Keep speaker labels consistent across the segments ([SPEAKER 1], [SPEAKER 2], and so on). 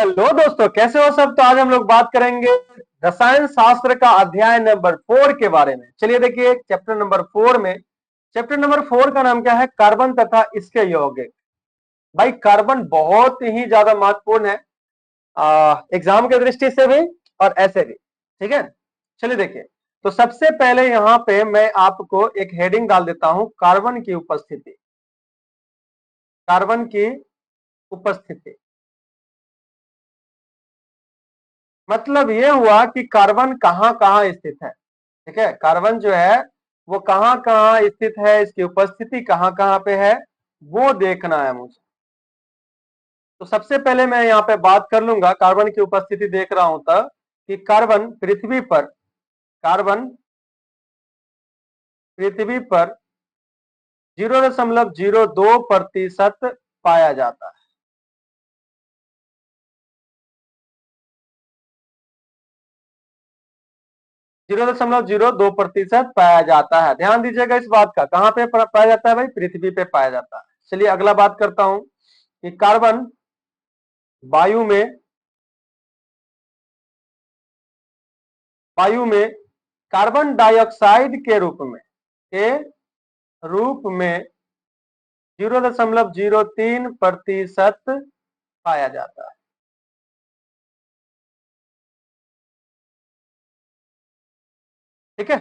[SPEAKER 1] Hello दोस्तों, कैसे हो सब। तो आज हम लोग बात करेंगे रसायन शास्त्र का अध्याय नंबर 4 के बारे में। चलिए देखिए चैप्टर नंबर 4 में, चैप्टर नंबर 4 का नाम क्या है? कार्बन तथा इसके यौगिक। भाई कार्बन बहुत ही ज्यादा महत्वपूर्ण है एग्जाम के दृष्टि से भी और ऐसे भी। ठीक है, चलिए देखिए। तो सबसे पहले यहाँ पे मैं आपको एक हेडिंग डाल देता हूं, कार्बन की उपस्थिति। कार्बन की उपस्थिति मतलब ये हुआ कि कार्बन कहां कहां स्थित है। ठीक है, कार्बन जो है वो कहां कहां स्थित है, इसकी उपस्थिति कहां कहां पे है, वो देखना है मुझे। तो सबसे पहले मैं यहाँ पे बात कर लूंगा, कार्बन की उपस्थिति देख रहा हूं तब कि कार्बन पृथ्वी पर 0.02% पाया जाता है। 0.02% पाया जाता है। ध्यान दीजिएगा इस बात का, कहां पे पाया जाता है भाई? पृथ्वी पे पाया जाता है। चलिए अगला बात करता हूं कि कार्बन वायु में कार्बन डाइऑक्साइड के रूप में 0.03% पाया जाता है। ठीक है,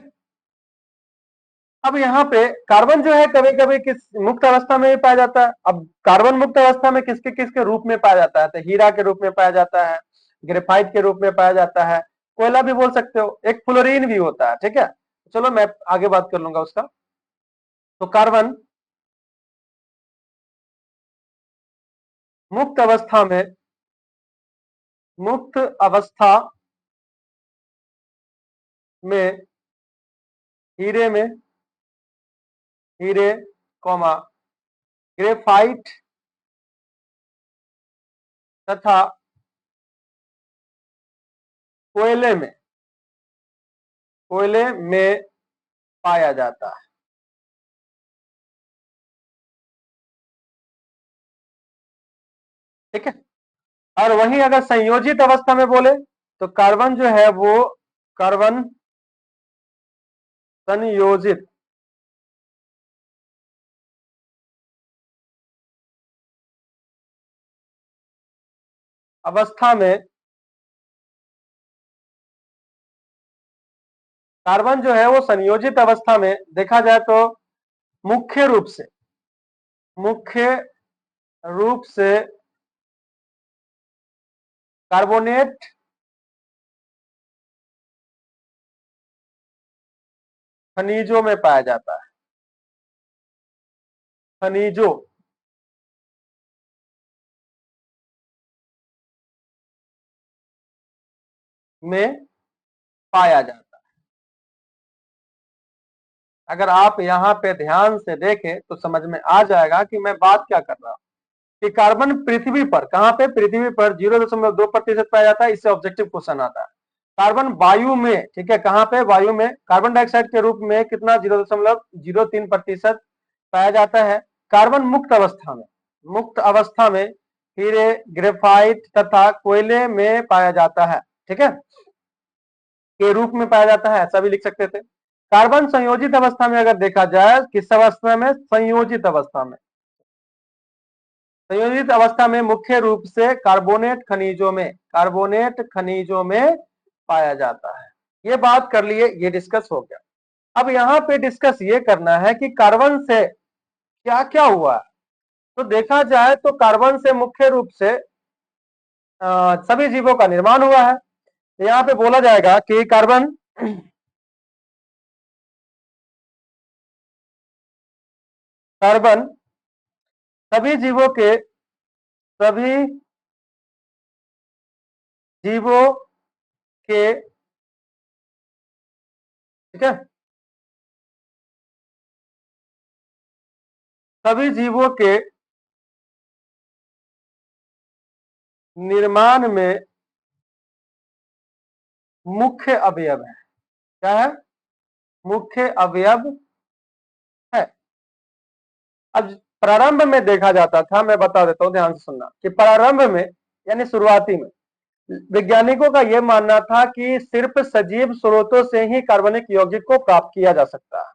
[SPEAKER 1] अब यहाँ पे कार्बन जो है कभी कभी किस मुक्त अवस्था में भी पाया जाता है। अब कार्बन मुक्त अवस्था में किसके किसके रूप में पाया जाता है? तो हीरा के रूप में पाया जाता है, ग्रेफाइट के रूप में पाया जाता है, कोयला भी बोल सकते हो, एक फ्लोरीन भी होता है। ठीक है, चलो मैं आगे बात कर लूंगा उसका। तो कार्बन मुक्त अवस्था में मुक्त अवस्था में हीरे कॉमा ग्रेफाइट तथा कोयले में पाया जाता है। ठीक है, और वहीं अगर संयोजित अवस्था में बोले तो कार्बन जो है वो कार्बन संयोजित अवस्था में कार्बन जो है वो संयोजित अवस्था में देखा जाए तो मुख्य रूप से कार्बोनेट खनिजों में पाया जाता है। खनिजों में पाया जाता है। अगर आप यहाँ पे ध्यान से देखें तो समझ में आ जाएगा कि मैं बात क्या कर रहा हूं कि कार्बन पृथ्वी पर, कहां पे? पृथ्वी पर 0.2% पाया जाता है। इससे ऑब्जेक्टिव क्वेश्चन आता है। कार्बन वायु में, ठीक है, कहां पे? वायु में कार्बन डाइऑक्साइड के रूप में कितना? 0.03% पाया जाता है। कार्बन मुक्त अवस्था में हीरे, ग्रेफाइट तथा कोयले में पाया जाता है। ठीक है, के रूप में पाया जाता है, ऐसा भी लिख सकते थे। कार्बन संयोजित अवस्था में अगर देखा जाए, किस अवस्था में? संयोजित अवस्था में मुख्य रूप से कार्बोनेट खनिजों में पाया जाता है। ये बात कर लिए, ये डिस्कस हो गया। अब यहाँ पे डिस्कस ये करना है कि कार्बन से क्या क्या हुआ। तो देखा जाए तो कार्बन से मुख्य रूप से सभी जीवों का निर्माण हुआ है। तो यहाँ पे बोला जाएगा कि कार्बन सभी जीवों के सभी जीवों के ठीक है, सभी जीवों के निर्माण में मुख्य अवयव है। क्या है? मुख्य अवयव है। अब प्रारंभ में देखा जाता था, मैं बता देता हूं, ध्यान से सुनना, कि प्रारंभ में यानी शुरुआती में वैज्ञानिकों का यह मानना था कि सिर्फ सजीव स्रोतों से ही कार्बनिक यौगिक को प्राप्त किया जा सकता है।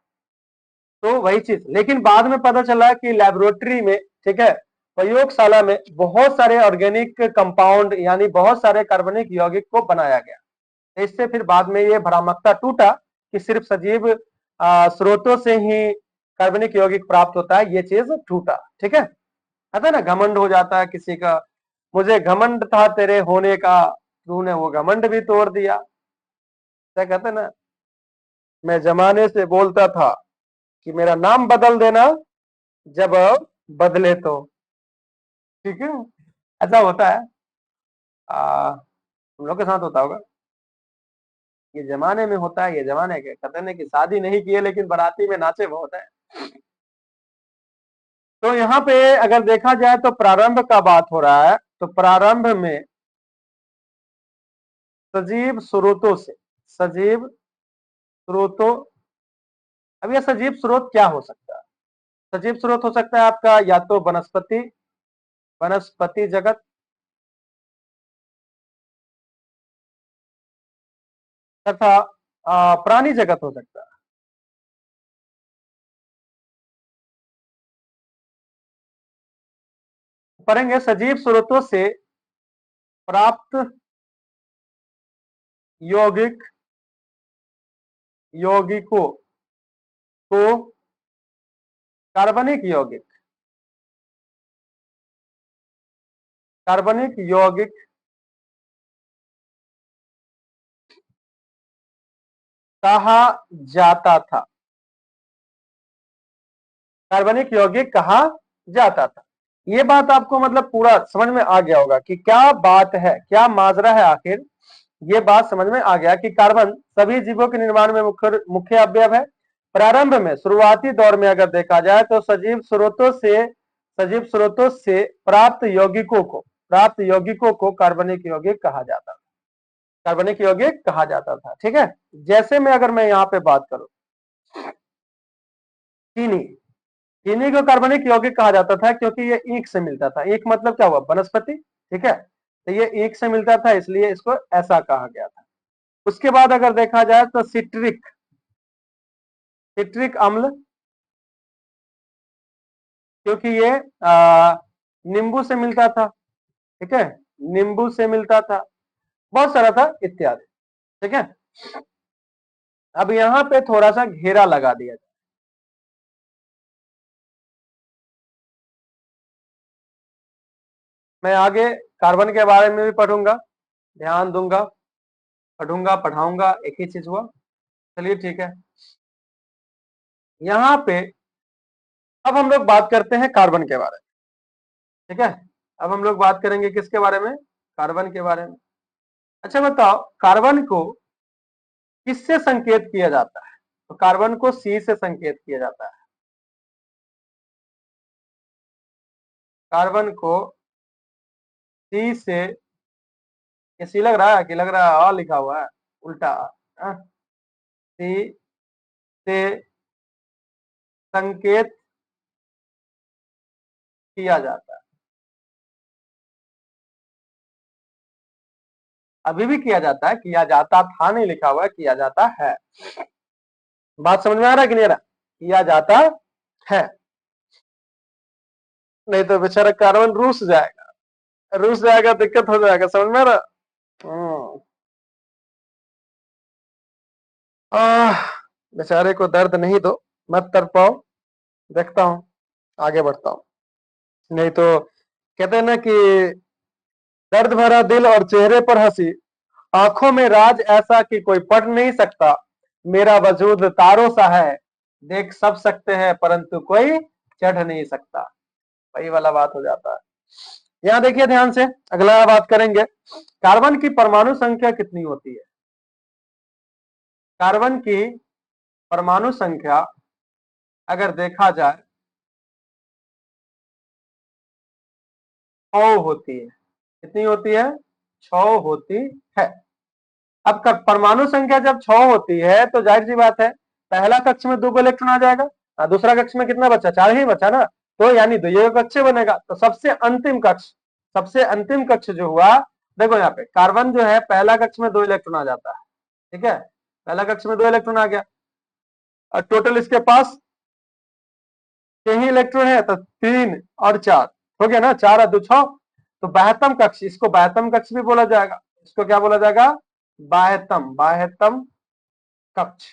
[SPEAKER 1] तो वही चीज, लेकिन बाद में पता चला कि लेबोरेटरी में, ठीक है, प्रयोगशाला में बहुत सारे ऑर्गेनिक कंपाउंड यानी बहुत सारे कार्बनिक यौगिक को बनाया गया। इससे फिर बाद में ये भ्रामकता टूटा कि सिर्फ सजीव स्रोतों से ही कार्बनिक यौगिक प्राप्त होता है, ये चीज टूटा। ठीक है, आता है ना, घमंड हो जाता है किसी का, मुझे घमंड था तेरे होने का, तूने वो घमंड भी तोड़ दिया। क्या कहते हैं ना, मैं जमाने से बोलता था कि मेरा नाम बदल देना जब बदले तो। ठीक है, ऐसा होता है, तुम लोग के साथ होता होगा, ये जमाने में होता है, ये जमाने के कहते हैं कि शादी नहीं किए लेकिन बाराती में नाचे बहुत है। तो यहाँ पे अगर देखा जाए तो प्रारंभ का बात हो रहा है, तो प्रारंभ में सजीव स्रोतों से, सजीव स्रोतों, अब यह सजीव स्रोत क्या हो सकता है? सजीव स्रोत हो सकता है आपका या तो वनस्पति, वनस्पति जगत, तथा प्राणी जगत हो सकता है। पढ़ेंगे सजीव स्रोतों से प्राप्त यौगिक, यौगिकों को कार्बनिक यौगिक, कार्बनिक यौगिक कहा जाता था, कार्बनिक यौगिक कहा जाता था। ये बात आपको मतलब पूरा समझ में आ गया होगा कि क्या बात है, क्या माजरा है आखिर। ये बात समझ में आ गया कि कार्बन सभी जीवों के निर्माण में मुख्य मुख्य अवयव है। प्रारंभ में, शुरुआती दौर में अगर देखा जाए तो सजीव स्रोतों से, सजीव स्रोतों से प्राप्त यौगिकों को, प्राप्त यौगिकों को कार्बनिक यौगिक कहा जाता था, कार्बनिक यौगिक कहा जाता था। ठीक है, जैसे में अगर मैं यहाँ पे बात करूं, चीनी, चीनी को कार्बनिक यौगिक कहा जाता था क्योंकि ये ईख से मिलता था। ईख मतलब क्या हुआ, वनस्पति। ठीक है, तो ये ईख से मिलता था इसलिए इसको ऐसा कहा गया था। उसके बाद अगर देखा जाए तो सिट्रिक, सिट्रिक अम्ल, क्योंकि ये नींबू से मिलता था। ठीक है, नींबू से मिलता था, बहुत सारा था इत्यादि। ठीक है, अब यहाँ पे थोड़ा सा घेरा लगा दिया जाए। मैं आगे कार्बन के बारे में भी पढ़ूंगा, ध्यान दूंगा, पढ़ूंगा पढ़ाऊंगा, एक ही चीज हुआ। चलिए ठीक है, यहाँ पे अब हम लोग बात करते हैं कार्बन के बारे में। ठीक है, अब हम लोग बात करेंगे किसके बारे में, कार्बन के बारे में। अच्छा बताओ, कार्बन को किससे संकेत किया जाता है? तो कार्बन को सी से संकेत किया जाता है। कार्बन को सी से, ये सी लग रहा है कि लग रहा है आ लिखा हुआ है उल्टा, सी से संकेत किया जाता है। अभी भी किया जाता है, किया जाता था नहीं लिखा हुआ है, किया जाता है। बात समझ में आ रहा है कि नहीं आ रहा? किया जाता है, नहीं तो बेचारा कार्बन रूस जाएगा, रूस जाएगा, दिक्कत हो जाएगा। समझ में आ रहा? बेचारे को दर्द नहीं दो, मत तड़पाओ, देखता हूं, आगे बढ़ता हूं। नहीं तो कहते हैं ना कि दर्द भरा दिल और चेहरे पर हंसी, आंखों में राज ऐसा कि कोई पढ़ नहीं सकता, मेरा वजूद तारों सा है, देख सब सकते हैं परंतु कोई चढ़ नहीं सकता। वही वाला बात हो जाता है। यहाँ देखिए ध्यान से, अगला बात करेंगे, कार्बन की परमाणु संख्या कितनी होती है? कार्बन की परमाणु संख्या अगर देखा जाए 6 होती है। कितनी होती है? 6 होती है। अब परमाणु संख्या जब 6 होती है तो जाहिर सी बात है पहला कक्ष में 2 इलेक्ट्रॉन आ जाएगा, दूसरा कक्ष में कितना बचा, 4 ही बचा ना, तो यानी द्वितीय कक्ष बनेगा। तो सबसे अंतिम कक्ष, सबसे अंतिम कक्ष जो हुआ, देखो यहाँ पे कार्बन जो है पहला कक्ष में 2 इलेक्ट्रॉन आ जाता है, ठीक है, पहला कक्ष में 2 इलेक्ट्रॉन आ गया, और टोटल इसके पास 6 ही इलेक्ट्रॉन है, तो 3 और 4 हो गया ना, 4 और 2 6, तो बाह्यतम कक्ष, इसको बाह्यतम कक्ष भी बोला जाएगा, इसको क्या बोला जाएगा, बाह्यतम, बाह्यतम कक्ष।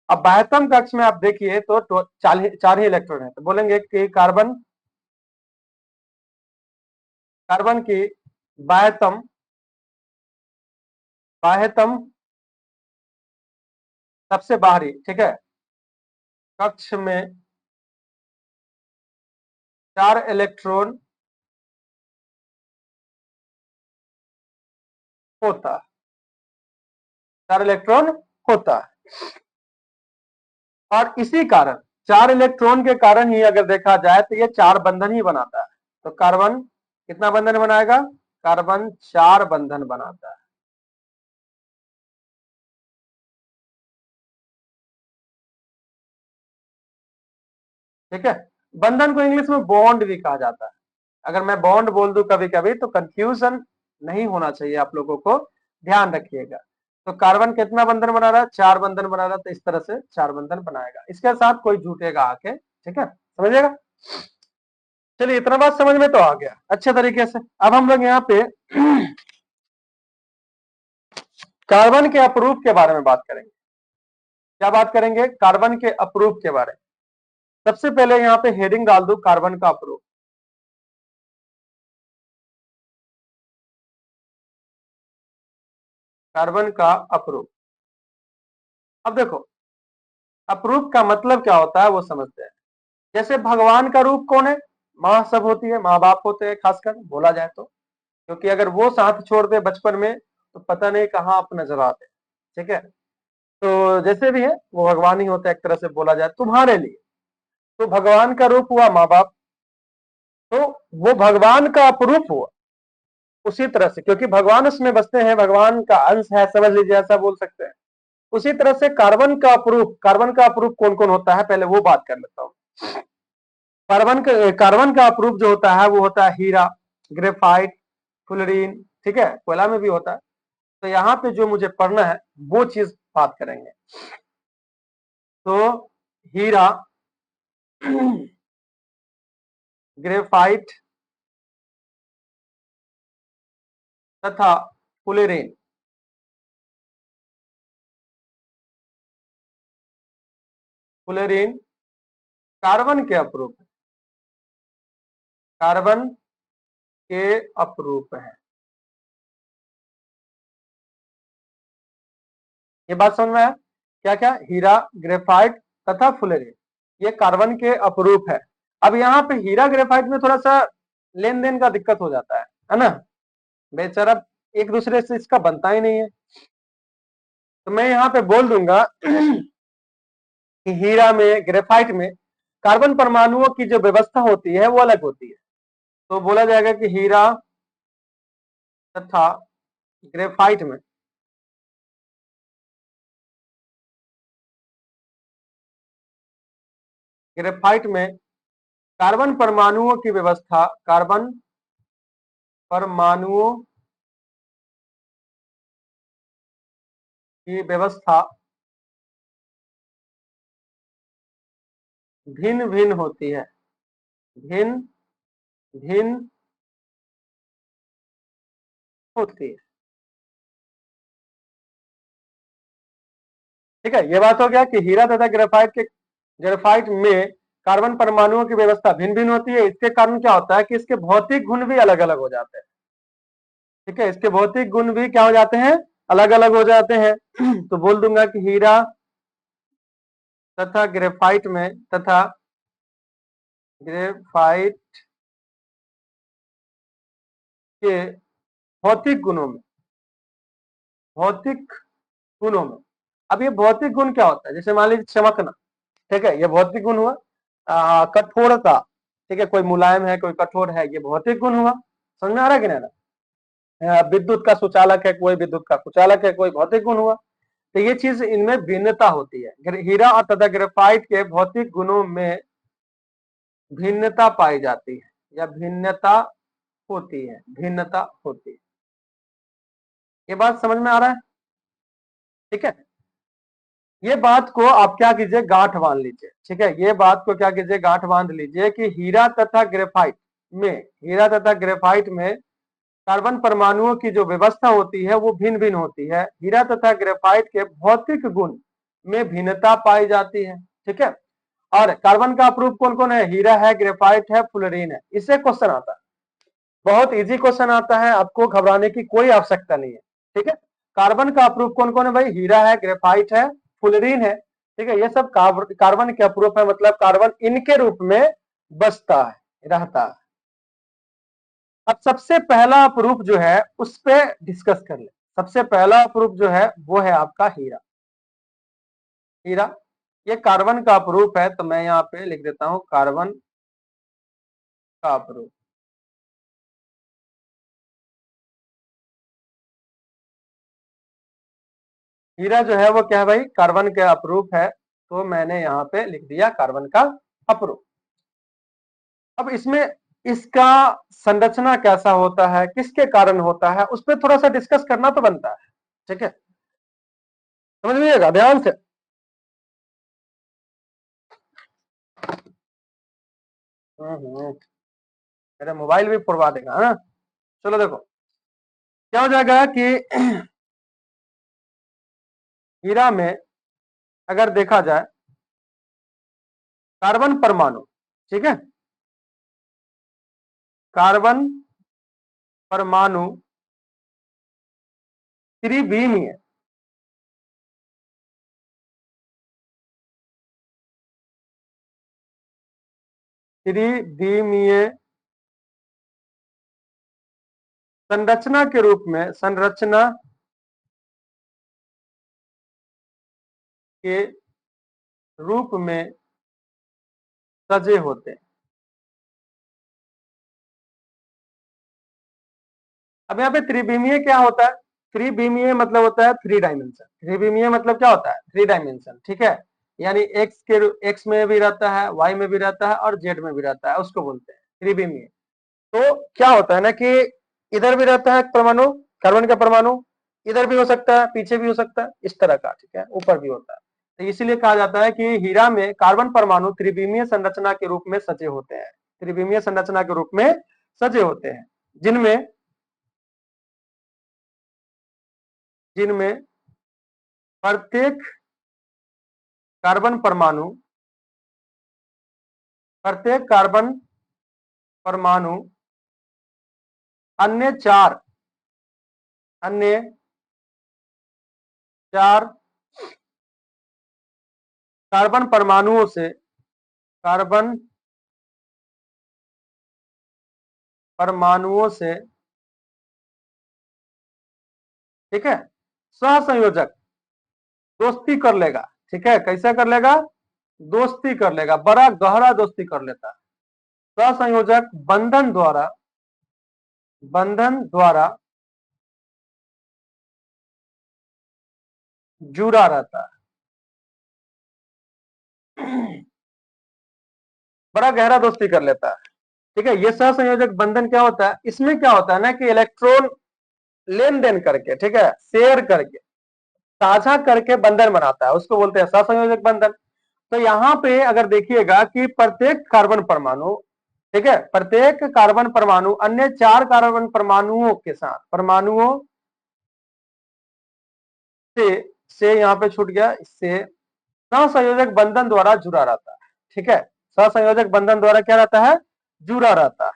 [SPEAKER 1] अब बाह्यतम कक्ष में आप देखिए तो 4 ही इलेक्ट्रॉन है, तो बोलेंगे कि कार्बन, कार्बन की बाह्यतम, बाह्यतम सबसे बाहरी, ठीक है, कक्ष में 4 इलेक्ट्रॉन होता है, 4 इलेक्ट्रॉन होता है, और इसी कारण 4 इलेक्ट्रॉन के कारण ही अगर देखा जाए तो ये 4 बंधन ही बनाता है। तो कार्बन कितना बंधन बनाएगा, कार्बन 4 बंधन बनाता है। ठीक है, बंधन को इंग्लिश में बॉन्ड भी कहा जाता है। अगर मैं बॉन्ड बोल दूं कभी कभी तो कंफ्यूजन नहीं होना चाहिए, आप लोगों को ध्यान रखिएगा। तो कार्बन कितना बंधन बना रहा है, 4 बंधन बना रहा है, तो इस तरह से 4 बंधन बनाएगा, इसके साथ कोई जुटेगा आके, ठीक है, समझिएगा। चलिए इतना बात समझ में तो आ गया अच्छे तरीके से। अब हम लोग यहाँ पे कार्बन के अप्रूप के बारे में बात करेंगे। क्या बात करेंगे, कार्बन के अप्रूप के बारे में। सबसे पहले यहाँ पे हेडिंग डाल दू, कार्बन का अप्रूप। कार्बन का अप्रूप, अब देखो अप्रूप का मतलब क्या होता है वो समझते हैं। जैसे भगवान का रूप कौन है, माँ सब होती है, माँ बाप होते हैं, खासकर बोला जाए तो, क्योंकि अगर वो साथ छोड़ दे बचपन में तो पता नहीं कहाँ आप नजर आते, ठीक है। तो जैसे भी है वो भगवान ही होता है, एक तरह से बोला जाए तुम्हारे लिए। तो भगवान का रूप हुआ माँ बाप, तो वो भगवान का अपरूप हुआ उसी तरह से, क्योंकि भगवान उसमें बसते हैं, भगवान का अंश है, समझ लीजिए, ऐसा बोल सकते हैं। उसी तरह से कार्बन का अपरूप, कार्बन का अपरूप कौन कौन होता है पहले वो बात कर लेता हूं। कार्बन का अपरूप जो होता है वो होता है हीरा, ग्रेफाइट, फ्लोरीन, ठीक है, कोयला में भी होता है। तो यहाँ पे जो मुझे पढ़ना है वो चीज बात करेंगे। तो हीरा, ग्रेफाइट तथा फ्लोरीन, फ्लोरीन कार्बन के अपरूप है, कार्बन के अपरूप है। ये बात समझ में आया, क्या क्या, हीरा, ग्रेफाइट तथा फ्लोरीन, ये कार्बन के अपरूप है। अब यहाँ पे हीरा ग्रेफाइट में थोड़ा सा लेन देन का दिक्कत हो जाता है ना, बेचारा एक दूसरे से इसका बनता ही नहीं है। तो मैं यहाँ पे बोल दूंगा कि हीरा में, ग्रेफाइट में कार्बन परमाणुओं की जो व्यवस्था होती है वो अलग होती है। तो बोला जाएगा कि हीरा तथा ग्रेफाइट में ग्रेफाइट में कार्बन परमाणुओं की व्यवस्था, कार्बन परमाणुओं की व्यवस्था भिन्न भिन्न होती है, भिन्न भिन्न होती है, ठीक है। ये बात हो गया कि हीरा तथा ग्रेफाइट में कार्बन परमाणुओं की व्यवस्था भिन्न भिन्न होती है। इसके कारण क्या होता है कि इसके भौतिक गुण भी अलग अलग हो जाते हैं, ठीक है, इसके भौतिक गुण भी क्या हो जाते हैं, अलग अलग हो जाते हैं। तो बोल दूंगा कि हीरा तथा ग्रेफाइट में, तथा ग्रेफाइट के भौतिक गुणों में, भौतिक गुणों में, अब ये भौतिक गुण क्या होता है, जैसे मान लीजिए चमकना, ठीक है, ये भौतिक गुण हुआ। कठोरता, ठीक है, कोई मुलायम है कोई कठोर है, ये भौतिक गुण हुआ। समझ में आ रहा है कि नहीं? विद्युत का सुचालक है कोई, विद्युत का कुचालक है कोई, भौतिक गुण हुआ। तो ये चीज इनमें भिन्नता होती है, हीरा और तथा ग्रेफाइट के भौतिक गुणों में भिन्नता पाई जाती है, या भिन्नता होती है, भिन्नता होती है। ये बात समझ में आ रहा है? ठीक है, ये बात को आप क्या कीजिए, गांठ बांध लीजिए। ठीक है, ये बात को क्या कीजिए, गांठ बांध लीजिए कि हीरा तथा ग्रेफाइट में, हीरा तथा ग्रेफाइट में कार्बन परमाणुओं की जो व्यवस्था होती है वो भिन्न भिन्न होती है। हीरा तथा ग्रेफाइट के भौतिक गुण में भिन्नता पाई जाती है। ठीक है, और कार्बन का अप्रूप कौन कौन है, हीरा है, ग्रेफाइट है, फ्लोरीन है। इससे क्वेश्चन आता है, बहुत इजी क्वेश्चन आता है, आपको घबराने की कोई आवश्यकता नहीं है। ठीक है, कार्बन का अप्रूप कौन कौन है भाई, हीरा है, ग्रेफाइट है, फ्लोरीन है। ठीक है, ये सब कार्बन के अप्रूप है, मतलब कार्बन इनके रूप में बसता है, रहता है। अब सबसे पहला अप्रूप जो है उस पे डिस्कस कर ले। सबसे पहला अप्रूप जो है वो है आपका हीरा। हीरा ये कार्बन का अप्रूप है, तो मैं यहाँ पे लिख देता हूं कार्बन का अप्रूप। हीरा जो है वो क्या है भाई, कार्बन का अप्रूप है, तो मैंने यहाँ पे लिख दिया कार्बन का अप्रूप। अब इसमें इसका संरचना कैसा होता है, किसके कारण होता है, उस पर थोड़ा सा डिस्कस करना तो बनता है। ठीक है, समझ लीजिएगा ध्यान से। मेरा मोबाइल भी फोड़वा देगा ना। चलो देखो क्या हो जाएगा कि हीरा में अगर देखा जाए कार्बन परमाणु, ठीक है, कार्बन परमाणु त्रिविमीय, त्रिविमीय संरचना के रूप में, संरचना के रूप में सजे होते हैं। अब यहाँ पे त्रिविमीय क्या होता है, त्रिविमीय मतलब होता है थ्री डायमेंशन। त्रिविमीय मतलब क्या होता है, थ्री डायमेंशन। ठीक है, यानी एक्स में भी रहता है, वाई में भी रहता है और जेड में भी रहता है, उसको बोलते हैं त्रिविमीय। तो क्या होता है ना कि इधर भी रहता है परमाणु, कार्बन का परमाणु, इधर भी हो सकता है, पीछे भी हो सकता है, इस तरह का। ठीक है, ऊपर भी होता है। तो इसीलिए कहा जाता है कि हीरा में कार्बन परमाणु त्रिविमीय संरचना के रूप में सजे होते हैं, त्रिविमीय संरचना के रूप में सजे होते हैं, जिनमें जिनमें प्रत्येक कार्बन परमाणु, प्रत्येक कार्बन परमाणु अन्य चार, अन्य चार कार्बन परमाणुओं से, कार्बन परमाणुओं से, ठीक है, सहसंयोजक दोस्ती कर लेगा। ठीक है, कैसे कर लेगा, दोस्ती कर लेगा, बड़ा गहरा दोस्ती कर लेता है। सहसंयोजक बंधन द्वारा जुड़ा रहता है, बड़ा गहरा दोस्ती कर लेता है। ठीक है, ये सहसंयोजक बंधन क्या होता है, इसमें क्या होता है ना कि इलेक्ट्रॉन लेन देन करके, ठीक है, शेयर करके, साझा करके बंधन बनाता है, उसको बोलते हैं सहसंयोजक बंधन। तो यहाँ पे अगर देखिएगा कि प्रत्येक कार्बन परमाणु, ठीक है, प्रत्येक कार्बन परमाणु अन्य चार कार्बन परमाणुओं के साथ, परमाणुओं से यहाँ पे छूट गया, इससे सहसंयोजक बंधन द्वारा जुड़ा रहता है। ठीक है, सहसंयोजक बंधन द्वारा क्या रहता है, जुड़ा रहता है।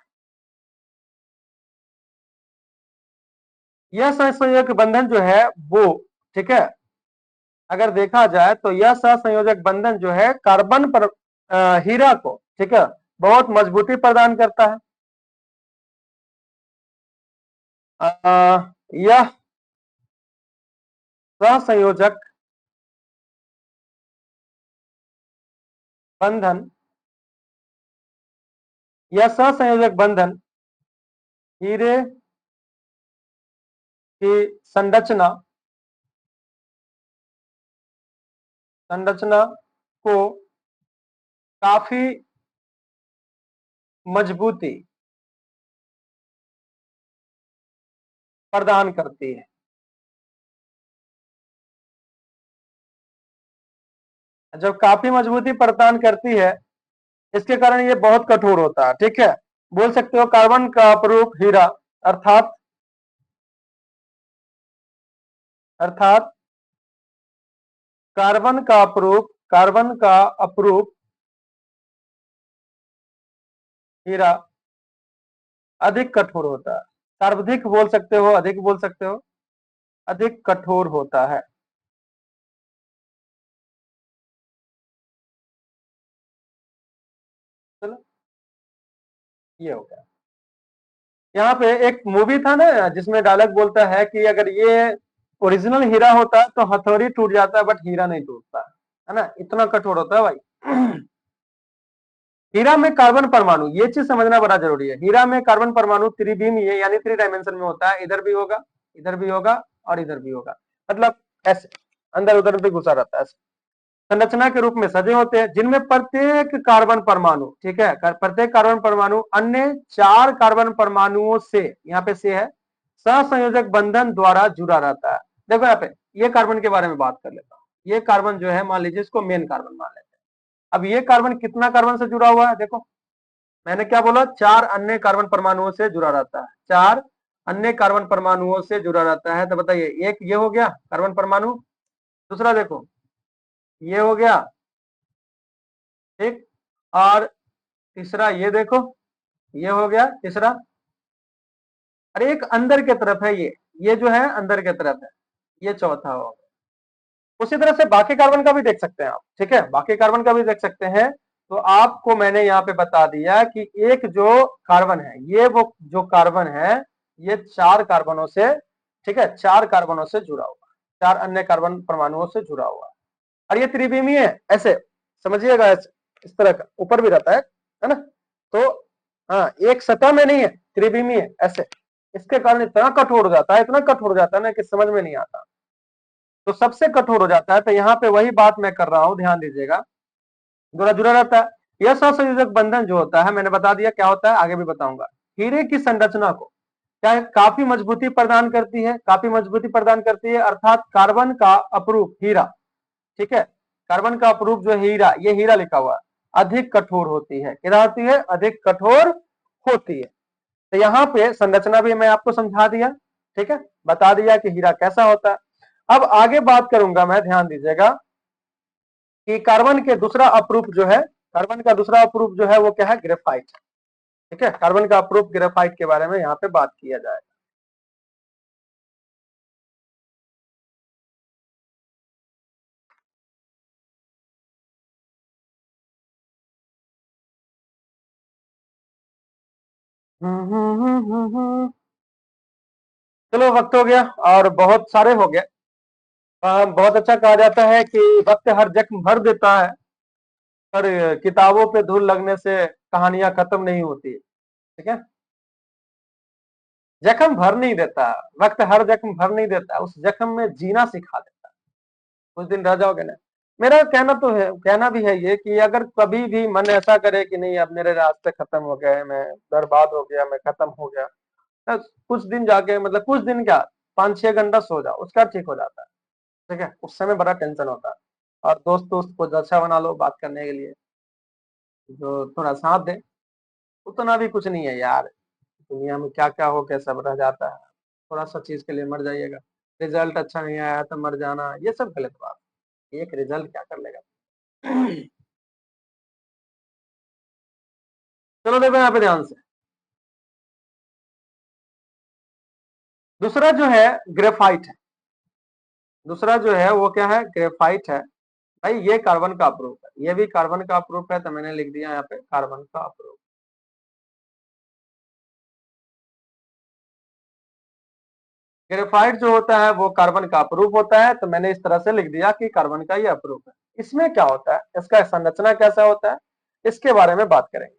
[SPEAKER 1] यह सहसंयोजक बंधन जो है वो, ठीक है, अगर देखा जाए तो यह सहसंयोजक बंधन जो है कार्बन पर हीरा को, ठीक है, बहुत मजबूती प्रदान करता है। यह सहसंयोजक बंधन, यह सहसंयोजक बंधन हीरे की संरचना, संरचना को काफी मजबूती प्रदान करती है। जब काफी मजबूती प्रदान करती है, इसके कारण ये बहुत कठोर होता है। ठीक है, बोल सकते हो कार्बन का अपरूप हीरा, अर्थात अर्थात कार्बन का अपरूप हीरा अधिक कठोर होता है। सर्वाधिक बोल सकते हो, अधिक बोल सकते हो, अधिक कठोर होता है। चलो, ये हो गया। यहाँ पे एक मूवी था ना जिसमें डायलॉग बोलता है कि अगर ये ओरिजिनल हीरा होता तो हथौड़ी टूट जाता है, बट हीरा नहीं टूटता है ना, इतना कठोर होता है भाई। हीरा में कार्बन परमाणु, ये चीज समझना बड़ा जरूरी है। हीरा में कार्बन परमाणु त्रिविमीय है, यानी 3 डायमेंशन में होता है। इधर भी होगा, इधर भी होगा और इधर भी होगा, मतलब ऐसे अंदर उधर भी घुसा रहता है। संरचना के रूप में सजे होते हैं, जिनमें प्रत्येक कार्बन परमाणु, ठीक है, प्रत्येक कार्बन परमाणु अन्य 4 कार्बन परमाणुओं से, यहाँ पे से है, सहसंयोजक बंधन द्वारा जुड़ा रहता है। देखो यहाँ पे ये कार्बन के बारे में बात कर लेता हूँ। ये कार्बन जो है, मान लीजिए इसको मेन कार्बन मान लेते हैं। अब ये कार्बन कितना कार्बन से जुड़ा हुआ है, देखो मैंने क्या बोला, 4 अन्य कार्बन परमाणुओं से जुड़ा रहता है। 4 अन्य कार्बन परमाणुओं से जुड़ा रहता है। तो बताइए, एक ये हो गया कार्बन परमाणु, दूसरा देखो ये हो गया, ठीक, और तीसरा ये देखो, ये हो गया तीसरा। अरे एक अंदर के तरफ है, ये जो है अंदर के तरफ है, ये चौथा हो। उसी तरह से बाकी कार्बन का भी देख सकते हैं आप, ठीक है, बाकी कार्बन का भी देख सकते हैं। तो आपको मैंने यहाँ पे बता दिया कि एक जो कार्बन है, ये वो जो कार्बन है, ये 4 कार्बनों से, ठीक है, 4 कार्बनों से जुड़ा हुआ है, 4 अन्य कार्बन परमाणुओं से जुड़ा हुआ है। और ये त्रिविमीय है, ऐसे समझिएगा, इस तरह का ऊपर भी रहता है ना। तो हाँ, एक सतह में नहीं है, त्रिविमीय है ऐसे। इसके कारण इतना कठोर हो जाता है, इतना कठोर हो जाता है ना कि समझ में नहीं आता, तो सबसे कठोर हो जाता है। तो यहाँ पे वही बात मैं कर रहा हूं, ध्यान दीजिएगा, जुड़ा जुड़ा रहता है। यह सहसंयोजक बंधन जो होता है, मैंने बता दिया क्या होता है, आगे भी बताऊंगा। हीरे की संरचना को क्या है, काफी मजबूती प्रदान करती है, काफी मजबूती प्रदान करती है, अर्थात कार्बन का अपरूप हीरा, ठीक है, कार्बन का अपरूप जो हीरा, ये हीरा लिखा हुआ है, अधिक कठोर होती है। क्या होती है, अधिक कठोर होती है। तो यहाँ पे संरचना भी मैं आपको समझा दिया, ठीक है, बता दिया कि हीरा कैसा होता है। अब आगे बात करूंगा मैं, ध्यान दीजिएगा कि कार्बन के दूसरा अपरूप जो है, कार्बन का दूसरा अपरूप जो है वो क्या है, ग्रेफाइट। ठीक है, कार्बन का अपरूप ग्रेफाइट के बारे में यहाँ पे बात किया जाएगा। चलो, वक्त हो गया और बहुत सारे हो गए। बहुत अच्छा कहा जाता है कि वक्त हर जख्म भर देता है, पर किताबों पे धूल लगने से कहानियां खत्म नहीं होती। ठीक है, जख्म भर नहीं देता, वक्त हर जख्म भर नहीं देता, उस जख्म में जीना सिखा देता। कुछ दिन रह जाओगे ना। मेरा कहना तो है, कहना भी है ये कि अगर कभी भी मन ऐसा करे कि नहीं अब मेरे रास्ते खत्म हो गए, मैं बर्बाद हो गया, मैं खत्म हो गया, तो कुछ दिन जाके, मतलब कुछ दिन क्या, 5-6 घंटा सो जाओ, उसका ठीक हो जाता है। ठीक है, उस समय बड़ा टेंशन होता है। और दोस्त दोस्त को अच्छा बना लो बात करने के लिए, जो थोड़ा साथ दे। उतना भी कुछ नहीं है यार, दुनिया में क्या क्या हो, क्या सब रह जाता है। थोड़ा सा चीज के लिए मर जाइएगा, रिजल्ट अच्छा नहीं आया तो मर जाना, ये सब गलत बात है। एक रिजल्ट क्या कर लेगा। चलो देखो यहाँ पे ध्यान से, दूसरा जो है ग्रेफाइट है। दूसरा जो है वो क्या है, ग्रेफाइट है। भाई ये कार्बन का अपरूप है, ये भी कार्बन का अपरूप है, तो मैंने लिख दिया यहाँ पे कार्बन का अपरूप। ग्रेफाइट जो होता है वो कार्बन का अपरूप होता है, तो मैंने इस तरह से लिख दिया कि कार्बन का ये अपरूप है। इसमें क्या होता है, इसका संरचना कैसा होता है, इसके बारे में बात करेंगे।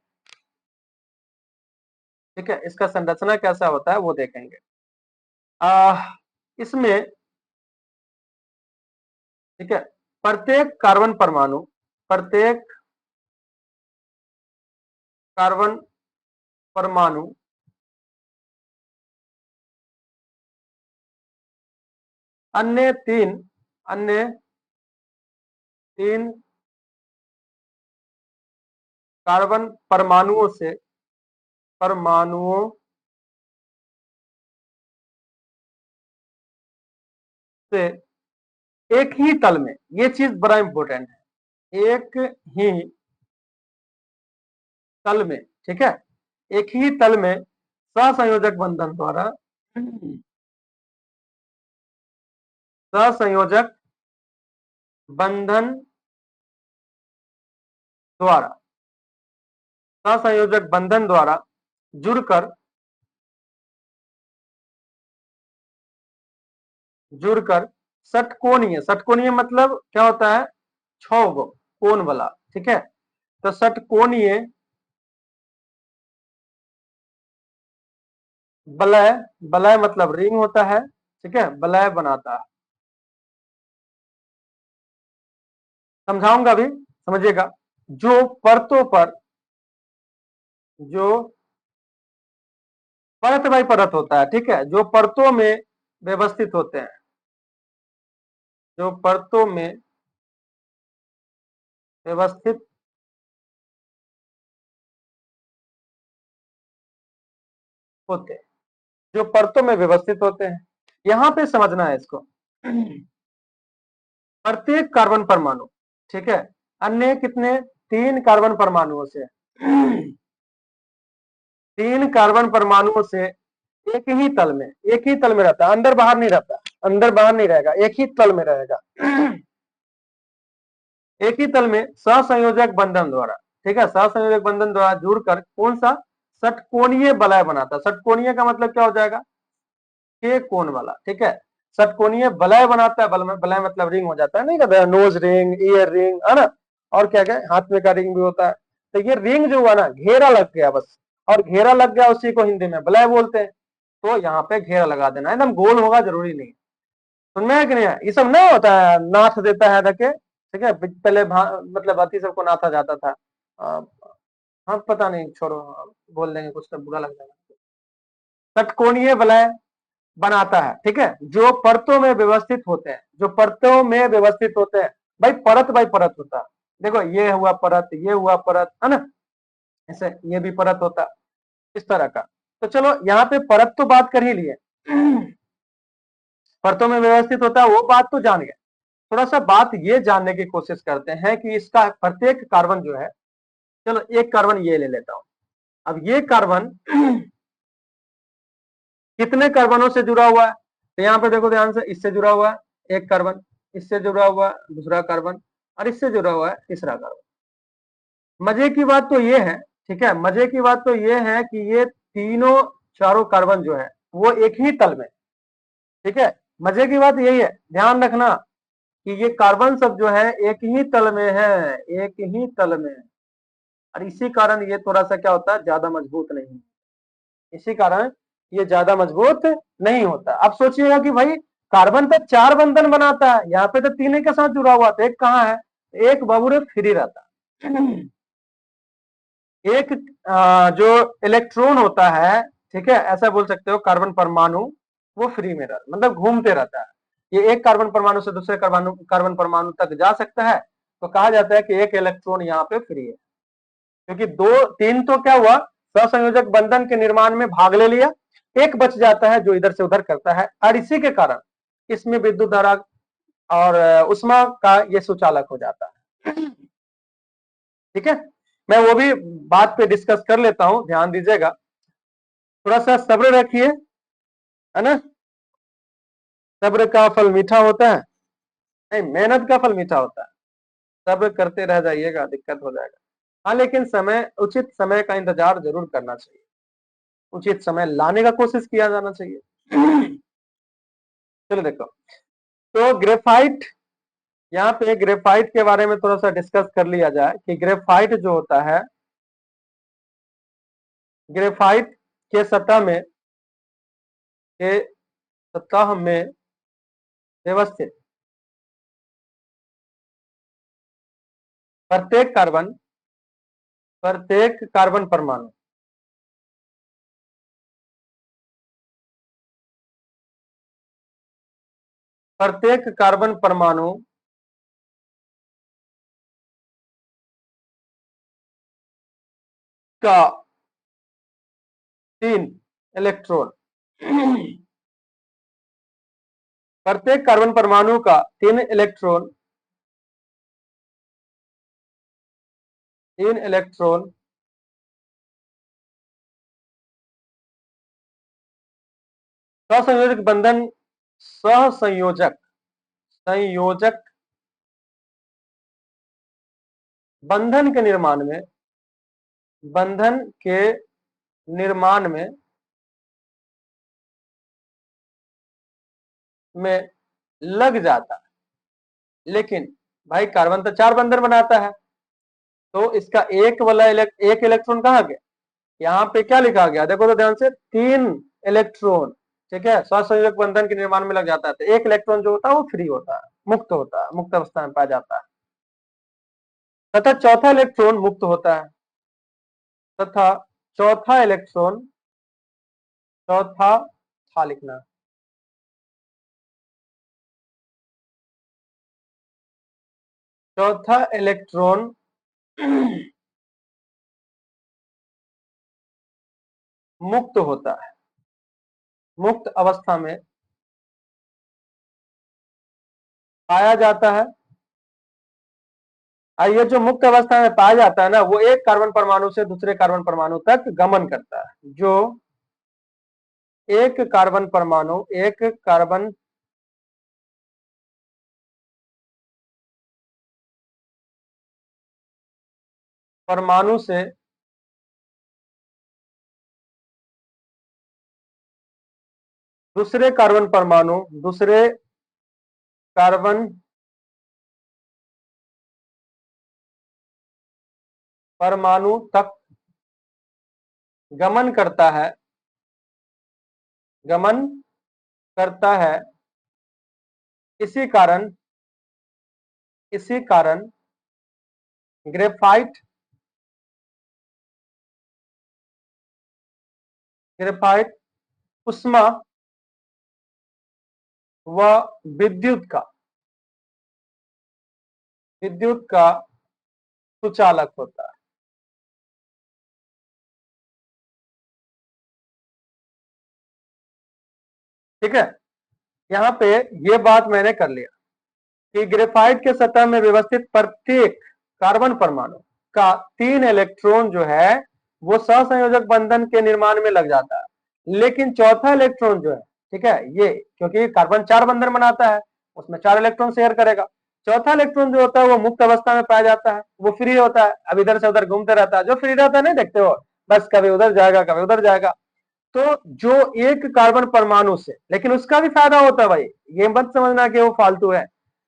[SPEAKER 1] ठीक है, इसका संरचना कैसा होता है वो देखेंगे। इसमें, ठीक है, प्रत्येक कार्बन परमाणु, प्रत्येक कार्बन परमाणु अन्य तीन कार्बन परमाणुओं से एक ही तल में, ये चीज बड़ा इंपॉर्टेंट है, एक ही तल में, ठीक है, एक ही तल में सहसंयोजक बंधन द्वारा सहसंयोजक बंधन द्वारा सहसंयोजक बंधन द्वारा जुड़कर षटकोणीय मतलब क्या होता है, 6 कोण वाला, ठीक है। तो षटकोणीय बलय मतलब रिंग होता है, ठीक है, बलय बनाता है। समझाऊंगा भी, समझिएगा। जो परतों पर जो परत बाई परत होता है, ठीक है, जो परतों में व्यवस्थित होते हैं, जो परतों में व्यवस्थित होते हैं, जो परतों में व्यवस्थित होते हैं, यहां पे समझना है इसको। प्रत्येक कार्बन परमाणु, ठीक है, अन्य कितने 3 कार्बन परमाणुओं से 3 कार्बन परमाणुओं से एक ही तल में रहता है, अंदर बाहर नहीं रहता, अंदर बाहर नहीं रहेगा, एक ही तल में रहेगा। एक ही तल में सहसंयोजक बंधन द्वारा, ठीक है, सहसंयोजक बंधन द्वारा जुड़कर कौन सा षटकोणीय बलय बनाता है। षटकोणीय का मतलब क्या हो जाएगा, 6 कोण वाला, ठीक है, षटकोणीय बलय बनाता है। बलय मतलब रिंग हो जाता है, नहीं कहते नोज रिंग, ईयर रिंग, है ना, और क्या क्या हाथ में का रिंग भी होता है। तो ये रिंग जो हुआ ना, घेरा लग गया बस, और घेरा लग गया उसी को हिंदी में बलय बोलते हैं। तो यहाँ पे घेरा लगा देना, एकदम गोल होगा जरूरी नहीं, सुनना है कि नहीं है, ये सब नहीं होता है, नाथ देता है धके, ठीक है, पहले मतलब अति सबको नाथा जाता था। हाँ पता नहीं, छोड़ो, बोल देंगे कुछ तो बुरा लग जाएगा। षटकोणीय वलय बनाता है, ठीक है, जो परतों में व्यवस्थित होते हैं, जो परतों में व्यवस्थित होते हैं, भाई परत बाई परत होता है। देखो ये हुआ परत, ये हुआ परत, है ना, ऐसे ये भी परत होता, इस तरह का। तो चलो यहाँ पे परत तो बात कर ही लिए, परतों में व्यवस्थित होता है, वो बात तो जान गए। थोड़ा सा बात ये जानने की कोशिश करते हैं कि इसका प्रत्येक कार्बन जो है, चलो एक कार्बन ये ले लेता हूं। अब ये कार्बन कितने कार्बनों से जुड़ा हुआ है, तो यहाँ पे देखो ध्यान से, इससे जुड़ा हुआ है एक कार्बन, इससे जुड़ा हुआ है दूसरा कार्बन, और इससे जुड़ा हुआ है तीसरा कार्बन। मजे की बात तो ये है, ठीक है, मजे की बात तो ये है कि ये तीनों चारों कार्बन जो है वो एक ही तल में, ठीक है, मजे की बात यही है, ध्यान रखना कि ये कार्बन सब जो है एक ही तल में है, एक ही तल में है। और इसी कारण ये थोड़ा सा क्या होता है, ज्यादा मजबूत नहीं, इसी कारण ये ज्यादा मजबूत नहीं होता। अब सोचिएगा कि भाई कार्बन तो 4 बंधन बनाता है, यहाँ पे तो 3 ही के साथ जुड़ा हुआ था, एक कहाँ है, एक बबूरे फ्री रहता है। एक जो इलेक्ट्रॉन होता है, ठीक है, ऐसा बोल सकते हो, कार्बन परमाणु वो फ्री में रहता, मतलब घूमते रहता है। ये एक कार्बन परमाणु से दूसरे कार्बन परमाणु तक जा सकता है, तो कहा जाता है कि एक इलेक्ट्रॉन यहाँ पे फ्री है, क्योंकि 2 3 तो क्या हुआ, सहसंयोजक बंधन के निर्माण में भाग ले लिया, एक बच जाता है जो इधर से उधर करता है, और इसी के कारण इसमें विद्युत धारा और उष्मा का ये सुचालक हो जाता है, ठीक है। मैं वो भी बात पे डिस्कस कर लेता हूं, ध्यान दीजिएगा, थोड़ा सा सब्र रखिए, है ना, सब्र का फल मीठा होता है, नहीं मेहनत का फल मीठा होता है, सब्र करते रह जाइएगा, दिक्कत हो जाएगा। हाँ लेकिन उचित समय का इंतजार जरूर करना चाहिए, उचित समय लाने का कोशिश किया जाना चाहिए। चलो देखो, तो ग्रेफाइट, यहाँ पे ग्रेफाइट के बारे में थोड़ा सा डिस्कस कर लिया जाए कि ग्रेफाइट जो होता है, ग्रेफाइट के के सतह में व्यवस्थित प्रत्येक कार्बन परमाणु प्रत्येक कार्बन परमाणु का 3 इलेक्ट्रॉन, प्रत्येक कार्बन परमाणु का 3 इलेक्ट्रॉन सहसंयोजक बंधन, सहसंयोजक संयोजक बंधन के निर्माण में, बंधन के निर्माण में लग जाता है। लेकिन भाई कार्बन तो 4 बंधन बनाता है, तो इसका एक इलेक्ट्रॉन कहाँ गया? यहाँ पे क्या लिखा गया देखो तो ध्यान से, 3 इलेक्ट्रॉन, ठीक है, सहसंयोजक बंधन के निर्माण में लग जाता है। तो एक इलेक्ट्रॉन जो होता है वो फ्री होता है, मुक्त होता है, मुक्त अवस्था में पाया जाता है। तथा चौथा इलेक्ट्रॉन मुक्त होता है, तथा चौथा इलेक्ट्रॉन, चौथा था लिखना, चौथा इलेक्ट्रॉन मुक्त होता है, मुक्त अवस्था में पाया जाता है। और ये जो मुक्त अवस्था में पाया जाता है ना, वो एक कार्बन परमाणु से दूसरे कार्बन परमाणु तक गमन करता है। जो एक कार्बन परमाणु से दूसरे कार्बन परमाणु तक गमन करता है, गमन करता है। इसी कारण ग्रेफाइट ग्रेफाइट उष्मा व विद्युत का सुचालक होता है। ठीक है, यहाँ पे ये बात मैंने कर लिया कि ग्रेफाइट के सतह में व्यवस्थित प्रत्येक कार्बन परमाणु का 3 इलेक्ट्रॉन जो है वो सहसंयोजक बंधन के निर्माण में लग जाता है। लेकिन चौथा इलेक्ट्रॉन जो है, ठीक है, ये क्योंकि कार्बन 4 बंधन बनाता है, उसमें 4 इलेक्ट्रॉन शेयर करेगा। चौथा इलेक्ट्रॉन जो होता है वो मुक्त अवस्था में पाया जाता है, वो फ्री होता है, अब इधर से उधर घूमते रहता है। जो फ्री रहता है नहीं देखते हो, बस कभी उधर जाएगा कभी उधर जाएगा। तो जो एक कार्बन परमाणु से, लेकिन उसका भी फायदा होता है भाई, ये मत समझना कि वो फालतू है।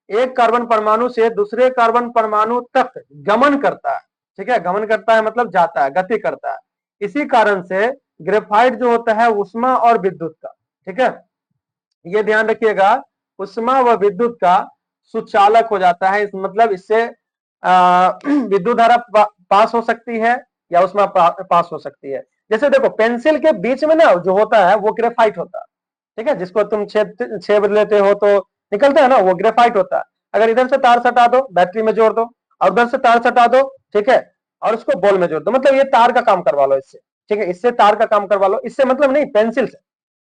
[SPEAKER 1] एक कार्बन परमाणु से दूसरे कार्बन परमाणु तक गमन करता है, ठीक है, गमन करता है मतलब जाता है, गति करता है। इसी कारण से ग्रेफाइट जो होता है उष्मा और विद्युत का, ठीक है, ये ध्यान रखिएगा, उष्मा व विद्युत का सुचालक हो जाता है। इस मतलब इससे विद्युत धारा पास हो सकती है या उष्मा पास हो सकती है। जैसे देखो पेंसिल के बीच में ना जो होता है वो ग्रेफाइट होता है, ठीक है, जिसको तुम छेद लेते हो तो निकलता है ना, वो ग्रेफाइट होता है। अगर इधर से तार सटा दो बैटरी में जोड़ दो, और उधर से तार सटा दो, ठीक है, और उसको बॉल में जोड़ दो, मतलब ये तार का काम करवा लो इससे, ठीक है, इससे तार का काम करवा लो, इससे मतलब नहीं, पेंसिल से,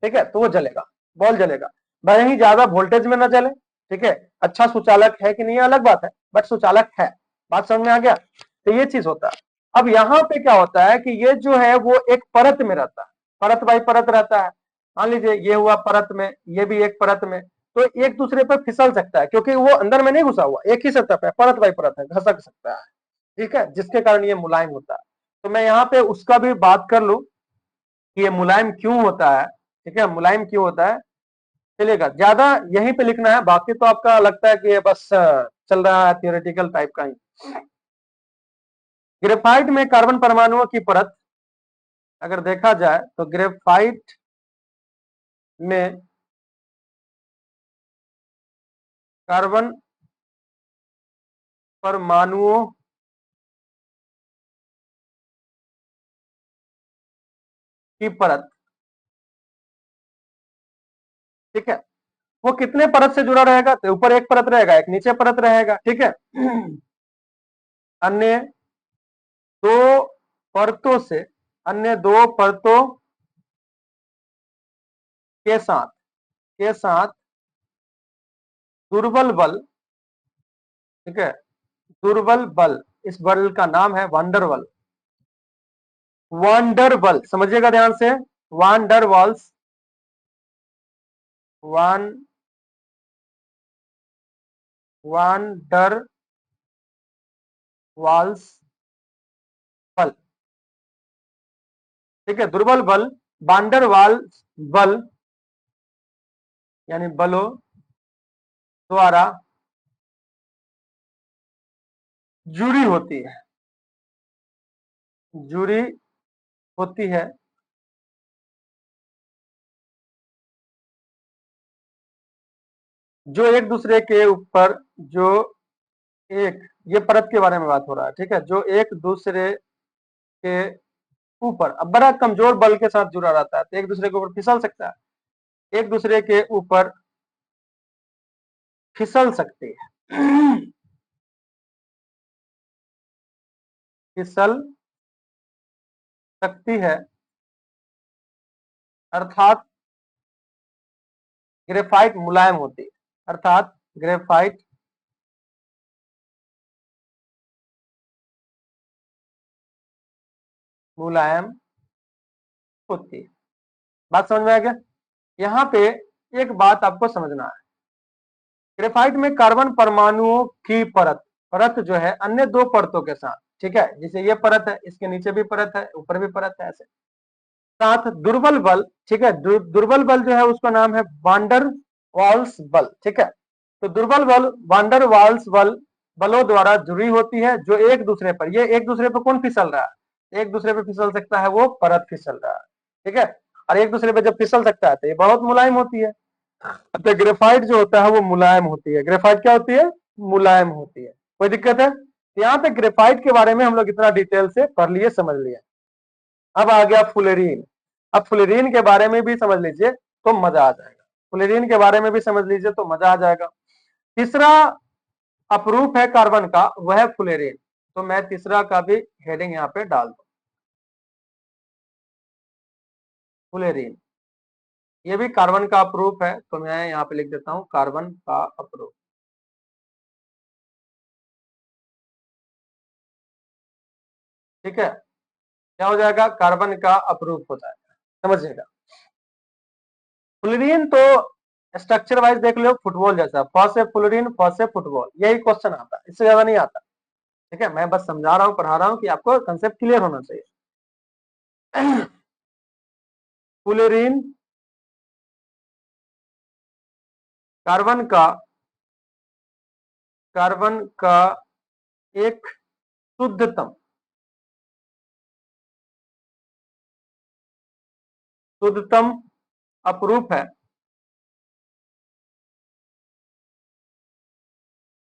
[SPEAKER 1] ठीक है, तो वो जलेगा, बॉल जलेगा। भले ही ज्यादा वोल्टेज में ना जले, ठीक है, अच्छा सुचालक है कि नहीं अलग बात है, बट सुचालक है। बात समझ में आ गया? तो ये चीज होता है। अब यहाँ पे क्या होता है कि ये जो है वो एक परत में रहता है, परत बाई परत रहता है। मान लीजिए ये हुआ परत में, ये भी एक परत में, तो एक दूसरे पर फिसल सकता है क्योंकि वो अंदर में नहीं घुसा हुआ, एक ही सतह पे परत बाई परत है, घसक सकता है, ठीक है, जिसके कारण ये मुलायम होता है। तो मैं यहाँ पे उसका भी बात कर लूं कि ये मुलायम क्यों होता है, ठीक है, मुलायम क्यों होता है। चलिएगा, ज्यादा यहीं पे लिखना है, बाकी तो आपका लगता है कि ये बस चल रहा है थियोरेटिकल टाइप का ही। ग्रेफाइट में कार्बन परमाणुओं की परत अगर देखा जाए तो ग्रेफाइट में कार्बन परमाणुओं की परत, ठीक है, वो कितने परत से जुड़ा रहेगा? तो ऊपर एक परत रहेगा, एक नीचे परत रहेगा, ठीक है। अन्य दो परतों से, अन्य दो परतों के साथ दुर्बल बल, ठीक है, दुर्बल बल, इस बल का नाम है वंडर बल। वंडर बल समझिएगा ध्यान से, wonder walls, one wonder walls बल, ठीक है। दुर्बल बल वांडर वाल्स बल यानी बलों द्वारा जुड़ी होती है, जुड़ी होती है, जो एक दूसरे के ऊपर, जो एक, ये परत के बारे में बात हो रहा है, ठीक है, जो एक दूसरे के ऊपर, अब बड़ा कमजोर बल के साथ जुड़ा रहता है तो एक दूसरे के ऊपर फिसल सकता है, एक दूसरे के ऊपर फिसल सकती है, फिसल सकती है, अर्थात ग्रेफाइट मुलायम होती है, अर्थात ग्रेफाइट मुलायम होती है। बात समझ में आ गया? यहाँ पे एक बात आपको समझना है, ग्रेफाइट में कार्बन परमाणुओं की परत, परत जो है अन्य दो परतों के साथ, ठीक है, जैसे ये परत है, इसके नीचे भी परत है, ऊपर भी परत है, ऐसे साथ दुर्बल बल, ठीक है, दुर्बल बल जो है उसका नाम है वांडर वाल्स बल, ठीक है। तो दुर्बल बल वांडर वाल्स बल, बलों द्वारा जुड़ी होती है, जो एक दूसरे पर, ये एक दूसरे पर कौन फिसल रहा है? एक दूसरे पे फिसल सकता है, वो परत फिसल रहा है, ठीक है। और एक दूसरे पे जब फिसल सकता है तो ये बहुत मुलायम होती है। तो ग्रेफाइट जो होता है वो मुलायम होती है, ग्रेफाइट क्या होती है? मुलायम होती है। कोई दिक्कत है? तो यहाँ पे ग्रेफाइट के बारे में हम लोग इतना डिटेल से पढ़ लिए, समझ लिए। अब आ गया फुलेरीन। अब फुलेरीन के बारे में भी समझ लीजिए तो मजा आ जाएगा, फुलेरीन के बारे में भी समझ लीजिए तो मजा आ जाएगा। तीसरा अपरूप है कार्बन का, वह है फुलेरीन। तो मैं तीसरा का भी हेडिंग यहाँ पे डाल दूं, फुलेरीन, ये भी कार्बन का अपरूप है, तो मैं यहाँ पे लिख देता हूं कार्बन का अपरूप, ठीक है। क्या हो जाएगा? कार्बन का अपरूप हो जाएगा, समझिएगा। फ्लोरीन तो स्ट्रक्चर वाइज देख लो फुटबॉल जैसा, फ से फ्लोरीन, फ से फुटबॉल, यही क्वेश्चन आता है, इससे ज्यादा नहीं आता, ठीक है। मैं बस समझा रहा हूँ, पढ़ा रहा हूँ कि आपको कंसेप्ट क्लियर होना चाहिए। फ्लोरीन कार्बन का, कार्बन का एक शुद्धतम, शुद्धतम अपरूप है,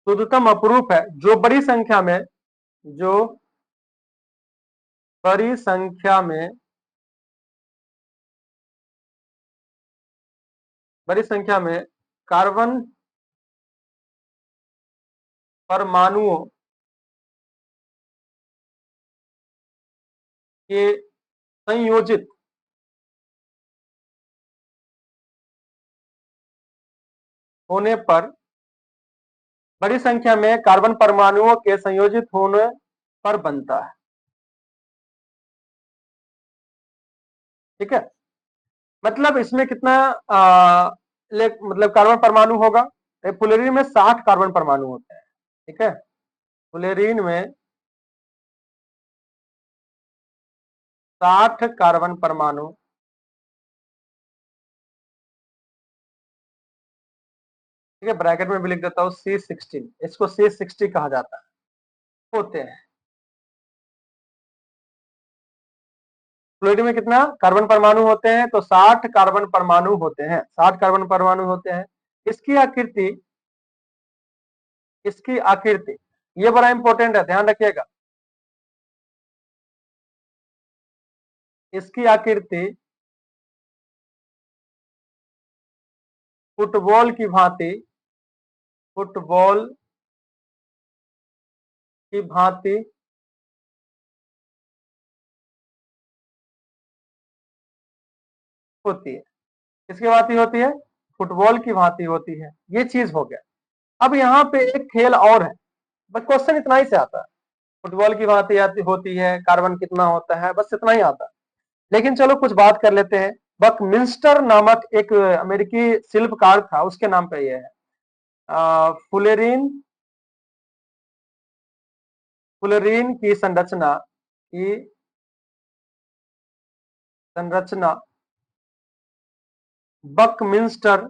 [SPEAKER 1] शुद्धतम अपरूप है, जो बड़ी संख्या में, जो बड़ी संख्या में, बड़ी संख्या में कार्बन परमाणुओं के संयोजित होने पर, बड़ी संख्या में कार्बन परमाणुओं के संयोजित होने पर बनता है, ठीक है। मतलब इसमें कितना मतलब कार्बन परमाणु होगा? फुलेरीन में 60 कार्बन परमाणु होते हैं, ठीक है। फुलेरीन में 60 कार्बन परमाणु, ठीक है, ब्रैकेट में भी लिख देता हूं C16, इसको C60 कहा जाता है, होते हैं। फ्लोरीन में कितना कार्बन परमाणु होते हैं? तो 60 कार्बन परमाणु होते हैं, 60 कार्बन परमाणु होते हैं। इसकी आकृति, इसकी आकृति, ये बड़ा इंपॉर्टेंट है, ध्यान रखिएगा। इसकी आकृति फुटबॉल की भांति, फुटबॉल की भांति होती है। किसकी भांति होती है? फुटबॉल की भांति होती है। ये चीज हो गया। अब यहाँ पे एक खेल और है, बस क्वेश्चन इतना ही से आता है। फुटबॉल की भांति होती है, कार्बन कितना होता है, बस इतना ही आता है। लेकिन चलो कुछ बात कर लेते हैं। बकमिंस्टर नामक एक अमेरिकी शिल्पकार था, उसके नाम पे ये है। फुलेरीन, फुलेरीन की संरचना बकमिंस्टर,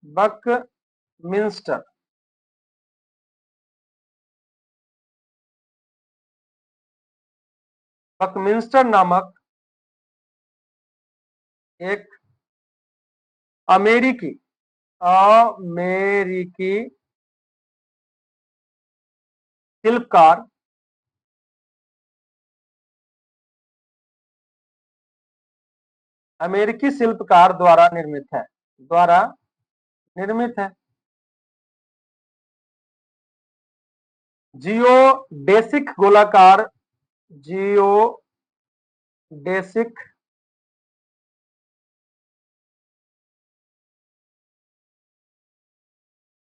[SPEAKER 1] बकमिंस्टर बकमिंस्टर नामक एक अमेरिकी अमेरिकी शिल्पकार अमेरिकी शिल्पकार द्वारा निर्मित है, द्वारा निर्मित है। जियोडेसिक गोलाकार, जियोडेसिक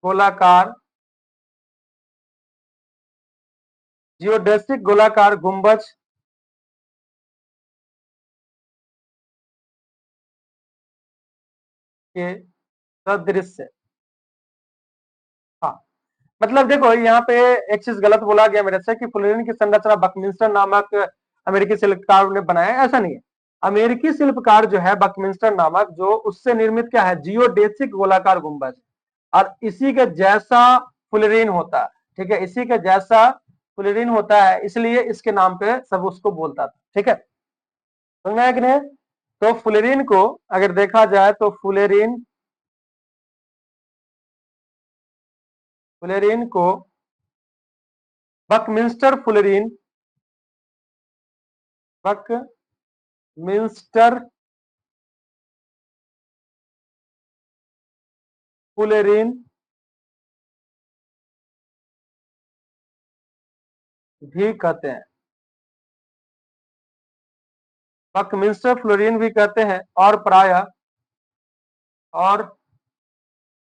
[SPEAKER 1] गोलाकार, जियोडेसिक गोलाकार गुंबज के सदृश। हाँ, मतलब देखो यहाँ पे एक चीज गलत बोला गया मेरे से कि फुलेरीन की संरचना बकमिंस्टर नामक अमेरिकी शिल्पकार ने बनाया है, ऐसा नहीं है। अमेरिकी शिल्पकार जो है बकमिंस्टर नामक, जो उससे निर्मित क्या है? जियोडेसिक गोलाकार गुंबज, और इसी के जैसा फुलेरीन होता है। ठीक है, इसी के जैसा फुलेरीन होता है, इसलिए इसके नाम पे सब उसको बोलता था। ठीक है, समझ में कि नहीं? तो फुलेरीन को अगर देखा जाए तो फुलेरीन फुलेरीन को बकमिंस्टर फुलेरीन, बकमिंस्टर फुलेरीन भी कहते हैं, बकमिंस्टर फ्लोरीन भी कहते हैं। और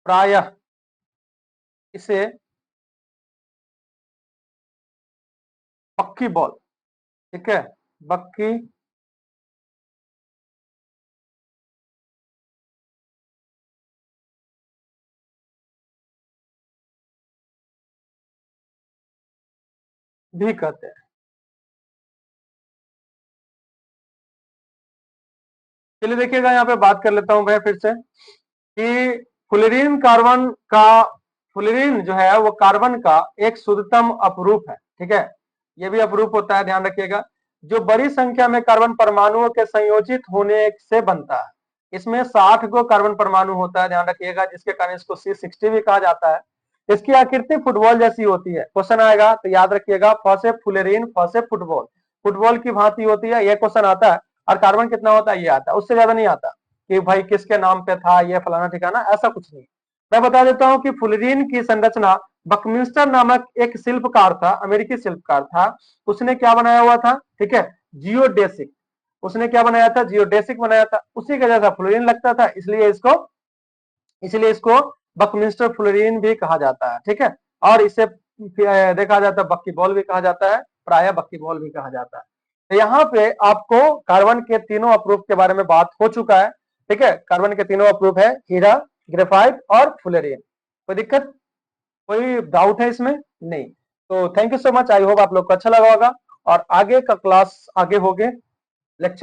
[SPEAKER 1] प्रायः इसे बक्की बॉल, ठीक है, बक्की भी कहते हैं। चलिए देखिएगा, यहाँ पे बात कर लेता हूं मैं फिर से कि फुलेरीन कार्बन का, फुलेरीन जो है वो कार्बन का एक शुद्धतम अपरूप है। ठीक है, ये भी अपरूप होता है, ध्यान रखिएगा, जो बड़ी संख्या में कार्बन परमाणुओं के संयोजित होने से बनता है। इसमें 60 गो कार्बन परमाणु होता है, ध्यान रखिएगा, जिसके कारण इसको C60 भी कहा जाता है। इसकी आकृति फुटबॉल जैसी होती है। क्वेश्चन आएगा तो याद रखिएगा, फ से फुलेरीन, फ से फुटबॉल, फुटबॉल की भांति होती है, यह क्वेश्चन आता है। और कार्बन कितना होता है ये आता है, उससे ज्यादा नहीं आता कि भाई किसके नाम पे था ये फलाना ठिकाना, ऐसा कुछ नहीं। मैं बता देता हूं कि फुलेरीन की संरचना बकमिंस्टर नामक एक शिल्पकार था, अमेरिकी शिल्पकार था, उसने क्या बनाया हुआ था? ठीक है, जियोडेसिक, उसने क्या बनाया था? जियोडेसिक बनाया था। उसी का जैसा फ्लोरीन लगता था, इसलिए इसको बकमिंस्टर फ्लोरीन भी कहा जाता है। ठीक है, और इसे देखा जाता है बक्की बॉल भी कहा जाता है, प्रायः बक्की बॉल भी कहा जाता है। तो यहाँ पे आपको कार्बन के तीनों अप्रूफ के बारे में बात हो चुका है। ठीक है, कार्बन के तीनों अप्रूफ है, हीरा, ग्रेफाइट और फुलेरिन। कोई दिक्कत, कोई डाउट है इसमें? नहीं। तो thank you so much, I hope आप लोग को अच्छा लगा होगा। और आगे का क्लास आगे होगे